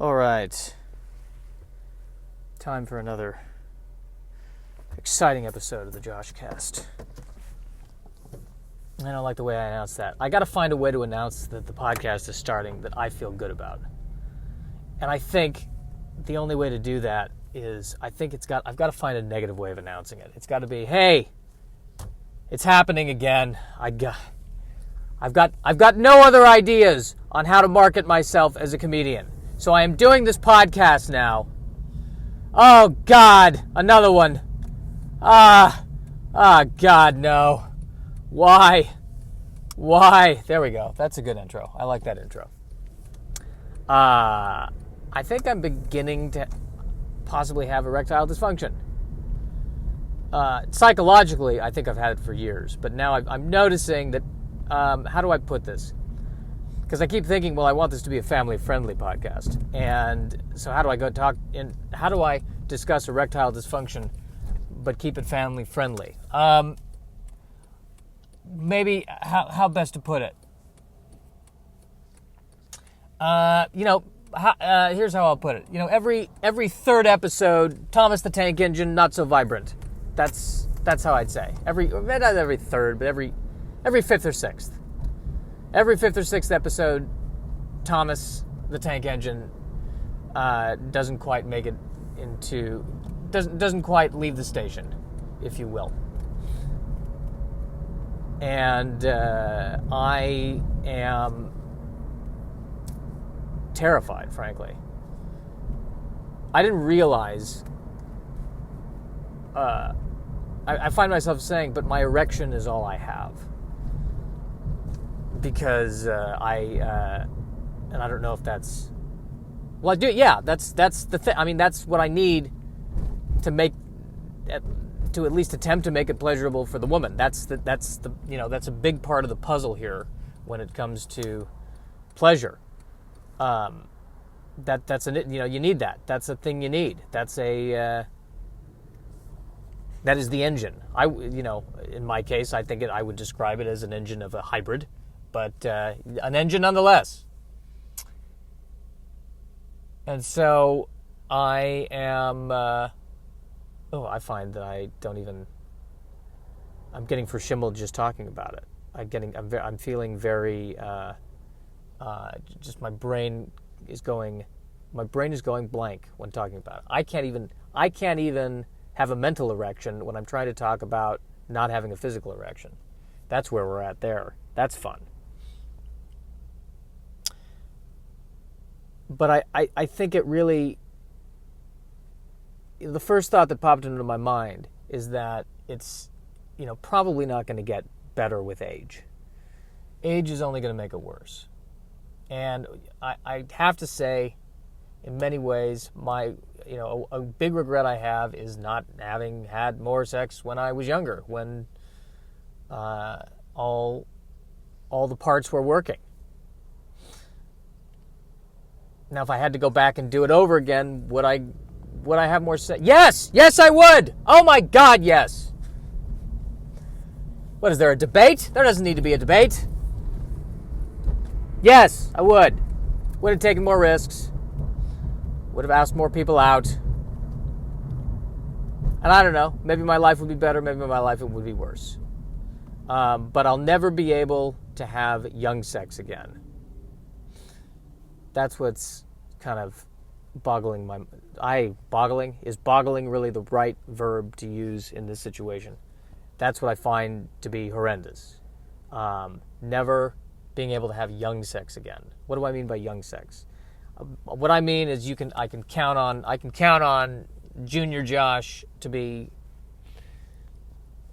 All right. Time for another exciting episode of the JoshCast. I don't like the way I announce that. I got to find a way to announce that the podcast is starting that I feel good about. And I think the only way to do that is I've got to find a negative way of announcing it. It's got to be, hey, it's happening again. I've got no other ideas on how to market myself as a comedian. So I am doing this podcast now. Oh God, another one. God, no. Why? There we go. That's a good intro. I like that intro. I think I'm beginning to possibly have erectile dysfunction. Psychologically, I think I've had it for years, but now I'm noticing that, how do I put this? Because I keep thinking, well, I want this to be a family-friendly podcast, and so how do I discuss erectile dysfunction, but keep it family-friendly? Maybe, how best to put it? Here's how I'll put it. Every third episode, Thomas the Tank Engine, not so vibrant. That's how I'd say. Not every third, but every fifth or sixth. Every fifth or sixth episode, Thomas the Tank Engine doesn't quite make it doesn't quite leave the station, if you will. And I am terrified, frankly. I didn't realize. I find myself saying, but my erection is all I have. Because and I don't know if that's, well, I do. Yeah, that's the thing. I mean, that's what I need to at least attempt to make it pleasurable for the woman. That's a big part of the puzzle here when it comes to pleasure. You need that. That's a thing you need. That is the engine. In my case, I think I would describe it as an engine of a hybrid. But an engine nonetheless. And so I am, I find that I'm getting verschimmeled just talking about it. I'm feeling very, just my brain is going blank when talking about it. I can't even have a mental erection when I'm trying to talk about not having a physical erection. That's where we're at there. That's fun. But I think it really, the first thought that popped into my mind is that it's, probably not going to get better with age. Age is only going to make it worse. And I have to say, in many ways, a big regret I have is not having had more sex when I was younger, when all the parts were working. Now, if I had to go back and do it over again, would I have more sex? Yes, I would. Oh my God, yes. What, is there a debate? There doesn't need to be a debate. Yes, I would. Would have taken more risks. Would have asked more people out. And I don't know, maybe my life would be better, maybe my life would be worse. But I'll never be able to have young sex again. That's what's kind of boggling Is boggling really the right verb to use in this situation? That's what I find to be horrendous. Never being able to have young sex again. What do I mean by young sex? What I mean is I can count on Junior Josh to be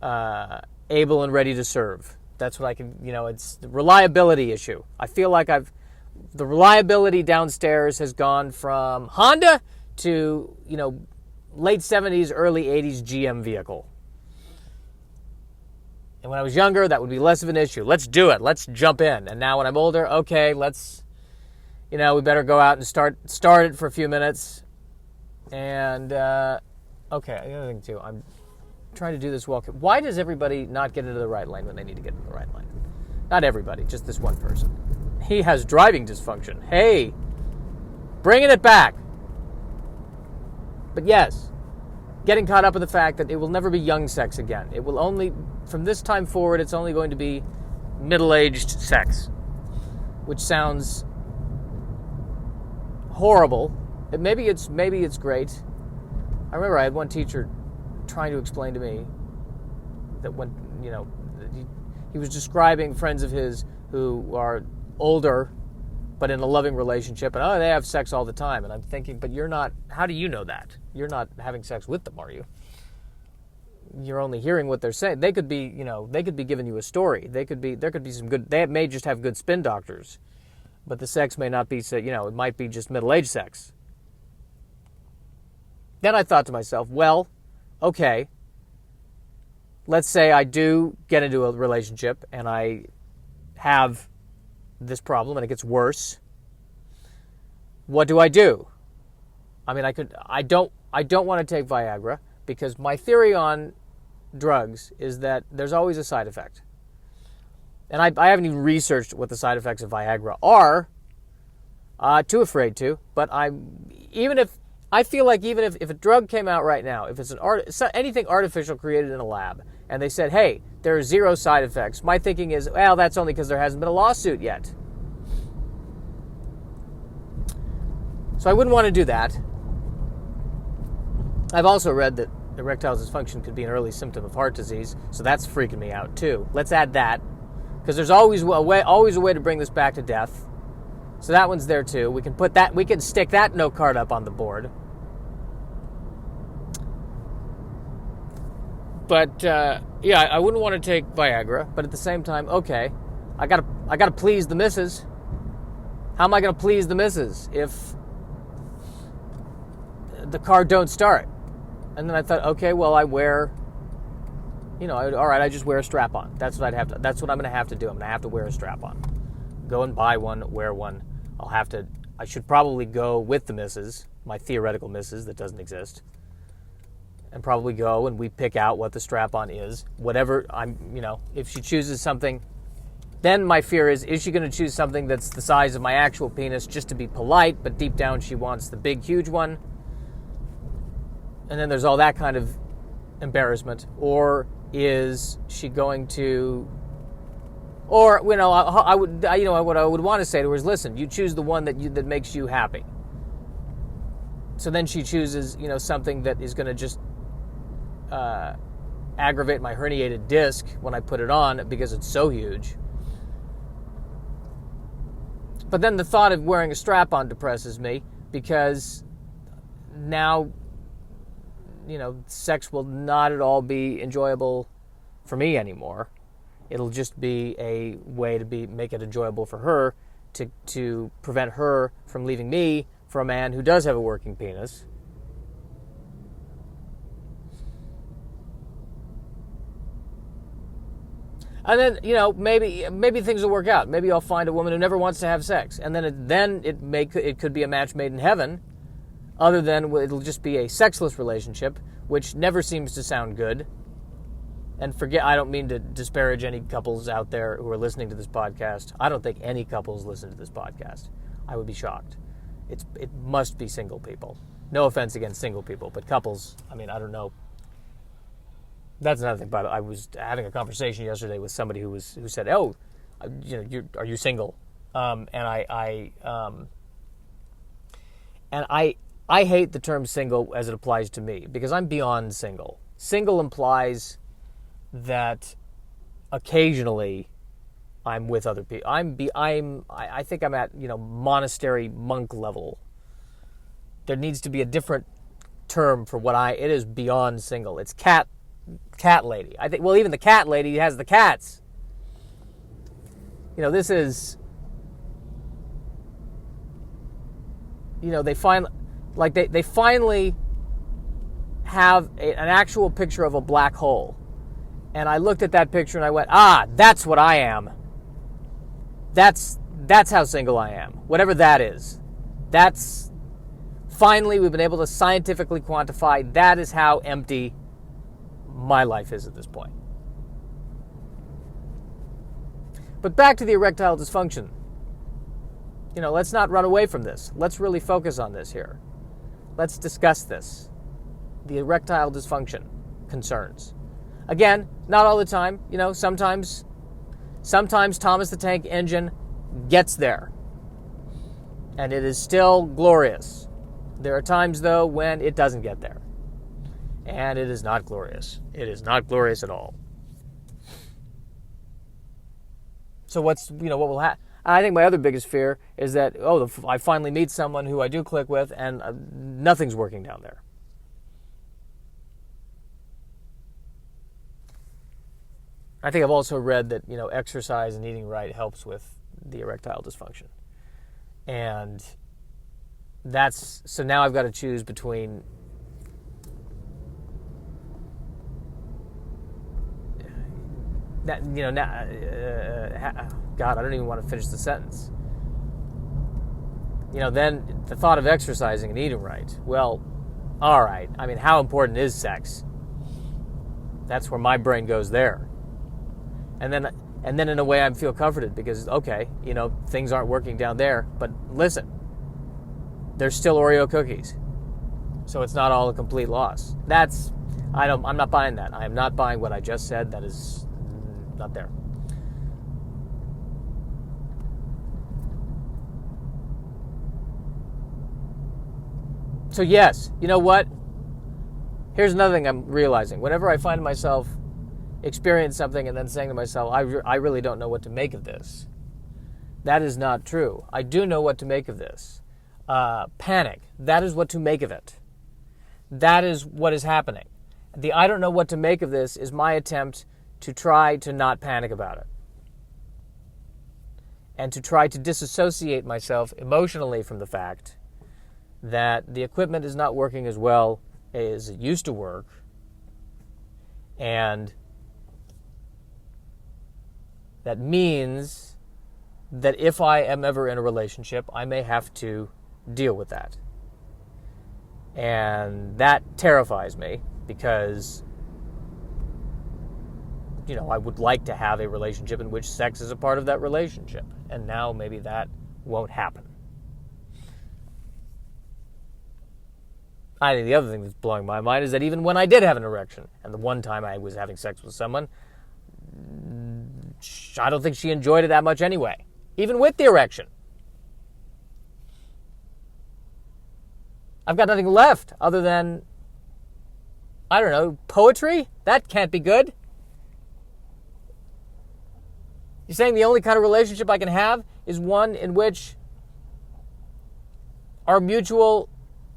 able and ready to serve. That's what I can, it's the reliability issue. I feel like the reliability downstairs has gone from Honda to, late 70s, early 80s GM vehicle. And when I was younger, that would be less of an issue. Let's do it. Let's jump in. And now when I'm older, okay, let's, we better go out and start it for a few minutes. And, okay, the other thing too, I'm trying to do this well. Why does everybody not get into the right lane when they need to get into the right lane? Not everybody, just this one person. He has driving dysfunction. Hey, Bringing it back. But yes, getting caught up in the fact that it will never be young sex again. It will only, from this time forward, it's only going to be middle-aged sex, which sounds horrible. Maybe it's great. I remember I had one teacher trying to explain to me that when, he was describing friends of his who are older but in a loving relationship, and they have sex all the time. And I'm thinking, but you're not, how do you know that? You're not having sex with them, are you? You're only hearing what they're saying. They could be, they could be giving you a story. There could be some good, they may just have good spin doctors, but the sex may not be, it might be just middle-aged sex. Then I thought to myself, well, okay, let's say I do get into a relationship and I have this problem and it gets worse. What do? I mean, I don't want to take Viagra because my theory on drugs is that there's always a side effect. And I haven't even researched what the side effects of Viagra are. Too afraid to, but I feel like even if a drug came out right now, if it's anything artificial created in a lab, and they said, hey, there are 0 side effects, my thinking is, well, that's only because there hasn't been a lawsuit yet. So I wouldn't want to do that. I've also read that erectile dysfunction could be an early symptom of heart disease, so that's freaking me out too. Let's add that, because there's always a way to bring this back to death. So that one's there too. We can stick that note card up on the board. But I wouldn't want to take Viagra. But at the same time, okay, I gotta please the missus. How am I gonna please the missus if the car don't start? And then I thought, okay, well, I wear, all right, I just wear a strap-on. That's what I'm gonna have to do. I'm gonna have to wear a strap-on. Go and buy one, wear one. I should probably go with the missus, my theoretical missus that doesn't exist, and probably go and we pick out what the strap-on is. Whatever if she chooses something, then my fear is she going to choose something that's the size of my actual penis just to be polite, but deep down she wants the big, huge one? And then there's all that kind of embarrassment. Or is she going to... Or, what I would want to say to her is, listen, you choose the one that makes you happy. So then she chooses, something that is going to just aggravate my herniated disc when I put it on because it's so huge. But then the thought of wearing a strap-on depresses me because now, sex will not at all be enjoyable for me anymore. It'll just be a way to make it enjoyable for her to prevent her from leaving me for a man who does have a working penis. And then, maybe things will work out. Maybe I'll find a woman who never wants to have sex. And then it could be a match made in heaven, other than it'll just be a sexless relationship, which never seems to sound good. And I don't mean to disparage any couples out there who are listening to this podcast. I don't think any couples listen to this podcast. I would be shocked. It must be single people. No offense against single people, but couples, I don't know. That's another thing. But I was having a conversation yesterday with somebody who said, "Oh, are you single?" And I hate the term single as it applies to me because I'm beyond single. Single implies that occasionally I'm with other people. I think I'm at monastery monk level. There needs to be a different term for it is beyond single. It's cat lady. I think even the cat lady has the cats. This is they finally have an actual picture of a black hole. And I looked at that picture and I went, that's what I am. That's how single I am. Whatever that is. That's finally we've been able to scientifically quantify that is how empty my life is at this point. But back to the erectile dysfunction. let's not run away from this. Let's really focus on this here. Let's discuss this. The erectile dysfunction concerns. Again, not all the time. Sometimes Thomas the Tank Engine gets there. And it is still glorious. There are times, though, when it doesn't get there. And it is not glorious. It is not glorious at all. So what will happen? I think my other biggest fear is that, I finally meet someone who I do click with and nothing's working down there. I think I've also read that, exercise and eating right helps with the erectile dysfunction. And so now I've got to choose between that, God, I don't even want to finish the sentence. Then the thought of exercising and eating right. Well, all right. I mean, how important is sex? That's where my brain goes there. And then in a way I feel comforted because, okay, things aren't working down there. But listen, there's still Oreo cookies. So it's not all a complete loss. I'm not buying that. I am not buying what I just said. That is not there. So yes, you know what? Here's another thing I'm realizing. Whenever I find myself experience something and then saying to myself, I really don't know what to make of this. That is not true. I do know what to make of this. Panic. That is what to make of it. That is what is happening. The I don't know what to make of this is my attempt to try to not panic about it. And to try to disassociate myself emotionally from the fact that the equipment is not working as well as it used to work. And that means that if I am ever in a relationship, I may have to deal with that. And that terrifies me because, I would like to have a relationship in which sex is a part of that relationship. And now maybe that won't happen. I think the other thing that's blowing my mind is that even when I did have an erection, and the one time I was having sex with someone, I don't think she enjoyed it that much anyway, even with the erection. I've got nothing left other than, I don't know, poetry? That can't be good. You're saying the only kind of relationship I can have is one in which our mutual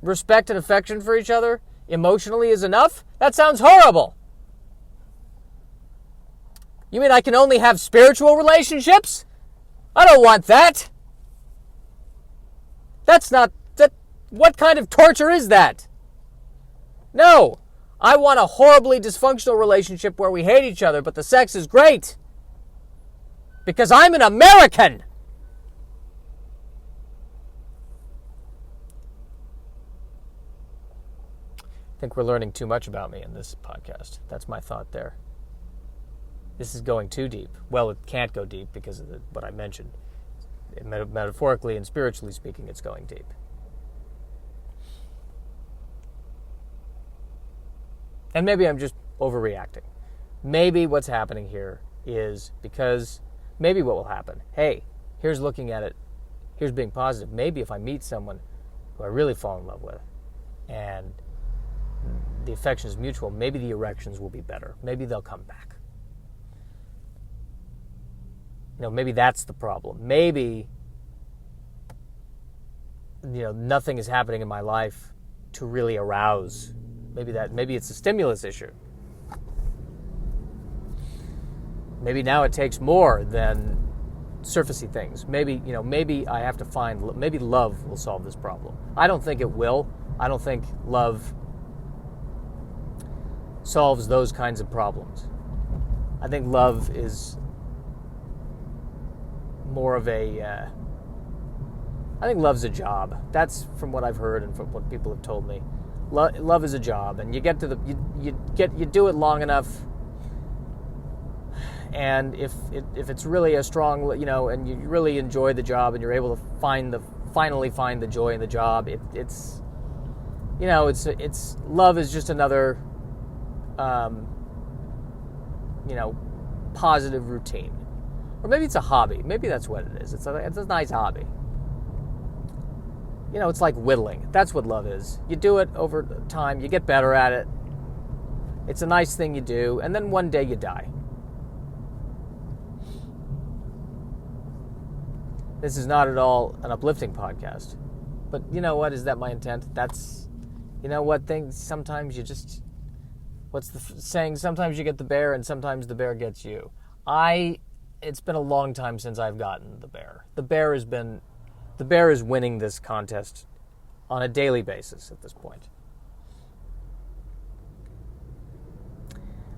respect and affection for each other emotionally is enough? That sounds horrible. You mean I can only have spiritual relationships? I don't want that. What kind of torture is that? No. I want a horribly dysfunctional relationship where we hate each other, but the sex is great. Because I'm an American. I think we're learning too much about me in this podcast. That's my thought there. This is going too deep. Well, it can't go deep because of what I mentioned. Metaphorically and spiritually speaking, it's going deep. And maybe I'm just overreacting. Maybe what's happening here is because maybe what will happen, hey, here's looking at it, here's being positive. Maybe if I meet someone who I really fall in love with and the affection is mutual, maybe the erections will be better. Maybe they'll come back. Maybe that's the problem. Maybe, nothing is happening in my life to really arouse. Maybe it's a stimulus issue. Maybe now it takes more than surfacey things. Maybe I have to find, maybe love will solve this problem. I don't think it will. I don't think love solves those kinds of problems. I think love is more of I think love's a job. That's from what I've heard and from what people have told me. Love is a job, and you get to you do it long enough, And if it's really a strong, and you really enjoy the job and you're able to finally find the joy in the job, it's love is just another, positive routine. Or maybe it's a hobby. Maybe that's what it is. It's a nice hobby. It's like whittling. That's what love is. You do it over time. You get better at it. It's a nice thing you do. And then one day you die. This is not at all an uplifting podcast. But you know what? Is that my intent? That's, things, sometimes you just, what's the saying? Sometimes you get the bear and sometimes the bear gets you. It's been a long time since I've gotten the bear. The bear is winning this contest on a daily basis at this point.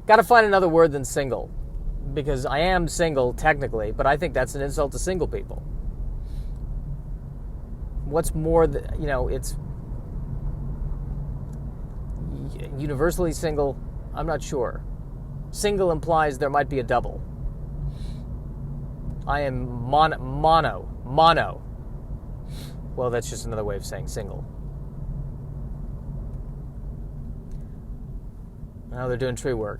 Got to find another word than single, because I am single technically, but I think that's an insult to single people. What's more, it's universally single. I'm not sure. Single implies there might be a double. I am mono. Well, that's just another way of saying single. Now they're doing tree work.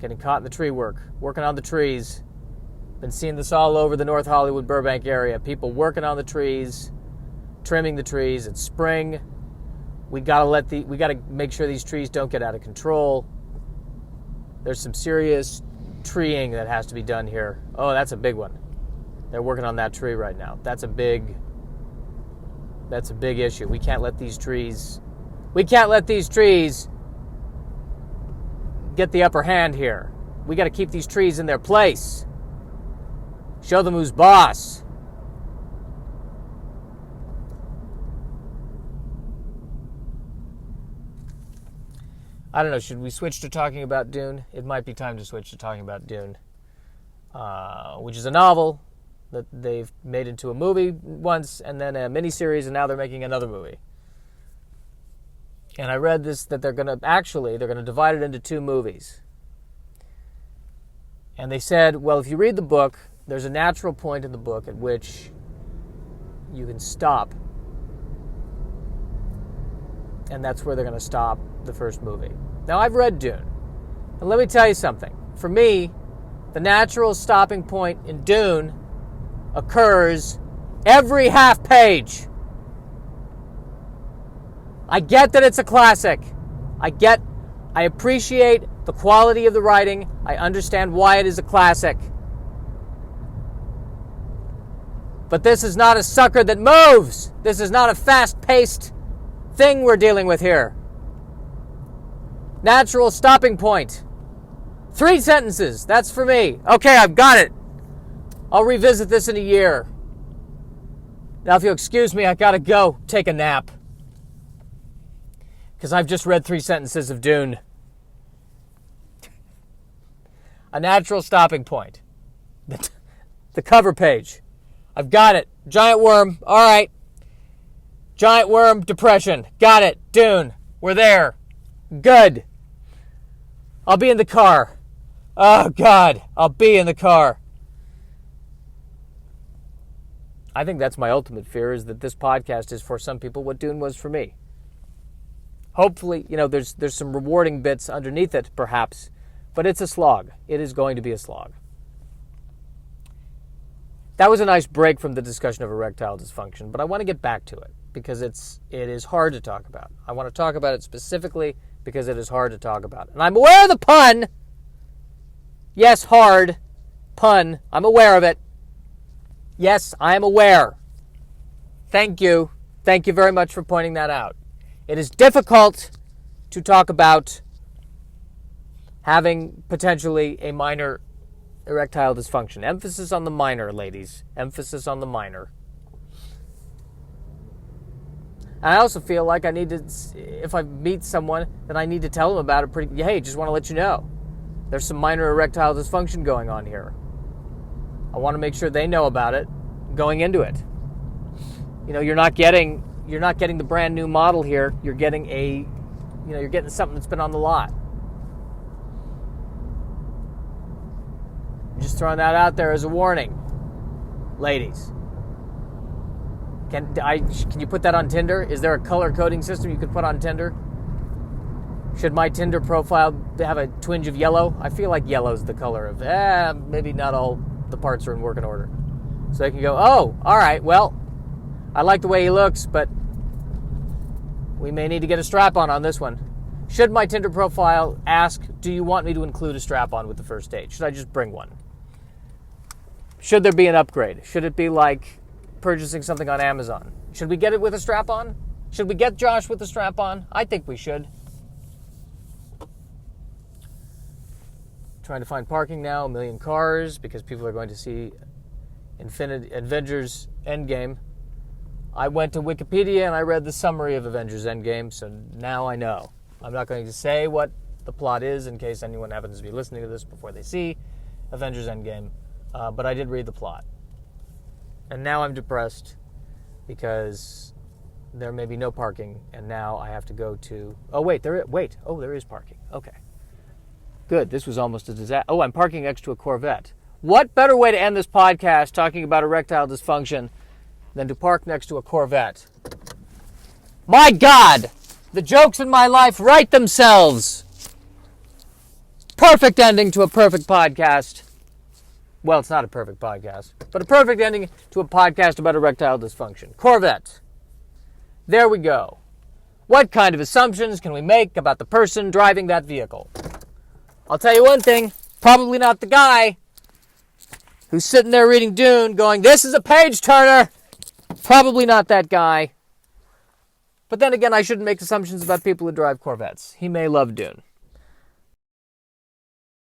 Getting caught in the tree work. Working on the trees. Been seeing this all over the North Hollywood, Burbank area. People working on the trees, trimming the trees. It's spring. We gotta make sure these trees don't get out of control. There's some serious treeing that has to be done here. Oh, that's a big one. They're working on that tree right now. That's a big issue. We can't let these trees get the upper hand here. We got to keep these trees in their place. Show them who's boss. I don't know, should we switch to talking about Dune? It might be time to switch to talking about Dune, which is a novel that they've made into a movie once, and then a miniseries, and now they're making another movie. And I read this, that they're going to divide it into two movies. And they said, well, if you read the book, there's a natural point in the book at which you can stop. And that's where they're going to stop the first movie. Now, I've read Dune. And let me tell you something. For me, the natural stopping point in Dune occurs every half page. I get that it's a classic. I appreciate the quality of the writing. I understand why it is a classic. But this is not a sucker that moves. This is not a fast-paced thing we're dealing with here. Natural stopping point. 3 sentences. That's for me. Okay, I've got it. I'll revisit this in a year. Now, if you'll excuse me, I gotta go take a nap. Because I've just read 3 sentences of Dune. A natural stopping point. The cover page. I've got it. Giant worm. All right. Giant worm, depression. Got it. Dune. We're there. Good. I'll be in the car. Oh, God. I'll be in the car. I think that's my ultimate fear, is that this podcast is for some people what Dune was for me. Hopefully, there's some rewarding bits underneath it, perhaps, but it's a slog. It is going to be a slog. That was a nice break from the discussion of erectile dysfunction, but I want to get back to it because it is hard to talk about. I want to talk about it specifically because it is hard to talk about. And I'm aware of the pun. Yes, hard pun. I'm aware of it. Yes, I am aware. Thank you. Thank you very much for pointing that out. It is difficult to talk about having potentially a minor erectile dysfunction. Emphasis on the minor, ladies. Emphasis on the minor. And I also feel like I need to, if I meet someone, then I need to tell them about it hey, just want to let you know. There's some minor erectile dysfunction going on here. I want to make sure they know about it going into it. You're not getting the brand new model here. You're getting you're getting something that's been on the lot. I'm just throwing that out there as a warning. Ladies. Can you put that on Tinder? Is there a color coding system you could put on Tinder? Should my Tinder profile have a twinge of yellow? I feel like yellow's the color of, maybe not all the parts are in working order. So they can go, oh, all right, well, I like the way he looks, but we may need to get a strap-on on this one. Should my Tinder profile ask, do you want me to include a strap-on with the first date? Should I just bring one? Should there be an upgrade? Should it be like purchasing something on Amazon? Should we get it with a strap-on? Should we get Josh with a strap-on? I think we should. Trying to find parking now, 1 million cars, because people are going to see Avengers Endgame. I went to Wikipedia and I read the summary of Avengers Endgame, so now I know. I'm not going to say what the plot is in case anyone happens to be listening to this before they see Avengers Endgame, but I did read the plot. And now I'm depressed because there may be no parking, and now I have to go to... there is parking. Okay. Good, this was almost a disaster. Oh, I'm parking next to a Corvette. What better way to end this podcast talking about erectile dysfunction than to park next to a Corvette? My God! The jokes in my life write themselves! Perfect ending to a perfect podcast. Well, it's not a perfect podcast, but a perfect ending to a podcast about erectile dysfunction. Corvette. There we go. What kind of assumptions can we make about the person driving that vehicle? I'll tell you one thing, probably not the guy who's sitting there reading Dune going, this is a page-turner. Probably not that guy. But then again, I shouldn't make assumptions about people who drive Corvettes. He may love Dune.